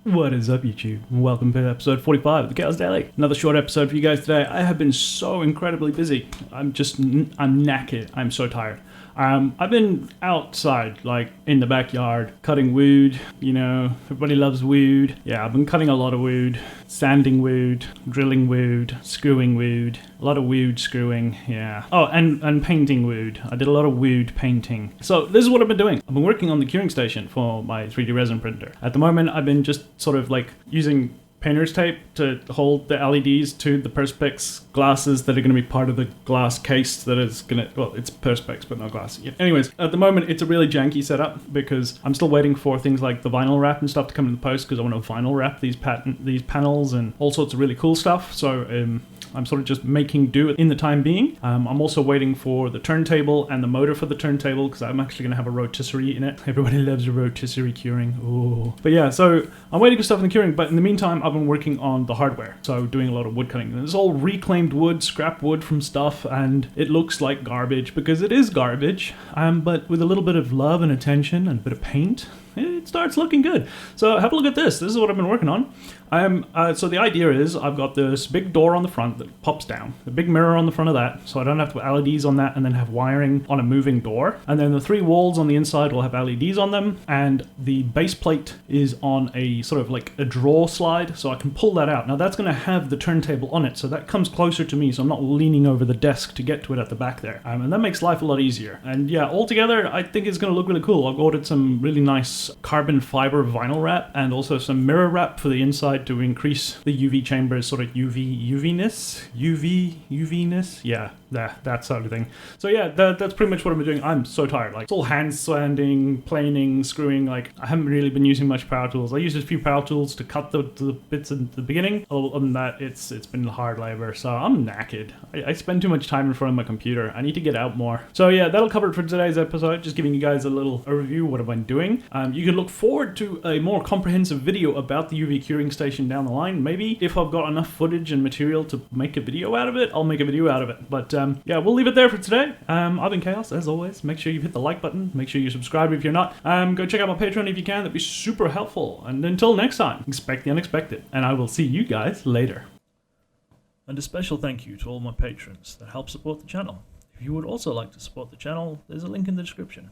What is up, YouTube? Welcome to episode 45 of the Chaos Daily. Another short episode for you guys today. I have been so incredibly busy. I'm knackered. I'm so tired. I've been outside, like in the backyard, cutting wood. You know, everybody loves wood. Yeah, I've been cutting a lot of wood, sanding wood, drilling wood, screwing wood. A lot of wood screwing, yeah. Oh, and painting wood. I did a lot of wood painting. So this is what I've been doing. I've been working on the curing station for my 3D resin printer. At the moment, I've been just sort of like using painter's tape to hold the LEDs to the perspex glasses that are going to be part of the glass case that is going to, well, it's perspex but no glass. Yeah. Anyways, at the moment it's a really janky setup because I'm still waiting for things like the vinyl wrap and stuff to come in the post because I want to vinyl wrap these panels and all sorts of really cool stuff. So I'm sort of just making do in the time being. I'm also waiting for the turntable and the motor for the turntable because I'm actually going to have a rotisserie in it. Everybody loves a rotisserie curing. Ooh. But yeah, so I'm waiting for stuff in the curing, but in the meantime, I've been working on the hardware. So doing a lot of wood cutting. And it's all reclaimed wood, scrap wood from stuff, and it looks like garbage because it is garbage. But with a little bit of love and attention and a bit of paint, it starts looking good. So have a look at this. This is what I've been working on. So the idea is I've got this big door on the front that pops down, a big mirror on the front of that, so I don't have to put LEDs on that and then have wiring on a moving door. And then the three walls on the inside will have LEDs on them, and the base plate is on a sort of like a drawer slide, so I can pull that out. Now that's going to have the turntable on it, so that comes closer to me, so I'm not leaning over the desk to get to it at the back there. And that makes life a lot easier. And yeah, altogether, I think it's going to look really cool. I've ordered some really nice carbon fiber vinyl wrap and also some mirror wrap for the inside to increase the UV chamber's sort of UVness, yeah, that sort of thing. So yeah, that's pretty much what I've been doing. I'm so tired. Like, it's all hand sanding, planing, screwing. Like, I haven't really been using much power tools. I used a few power tools to cut the bits in the beginning. Other than that, it's been hard labor. So I'm knackered. I spend too much time in front of my computer. I need to get out more. So yeah, that'll cover it for today's episode. Just giving you guys a little overview of what I've been doing. You can look forward to a more comprehensive video about the UV curing station down the line. Maybe if I've got enough footage and material to make a video out of it, I'll make a video out of it. But yeah, we'll leave it there for today. I've been Chaos, as always. Make sure you hit the like button. Make sure you subscribe if you're not. Go check out my Patreon if you can. That'd be super helpful. And until next time, expect the unexpected. And I will see you guys later. And a special thank you to all my patrons that help support the channel. If you would also like to support the channel, there's a link in the description.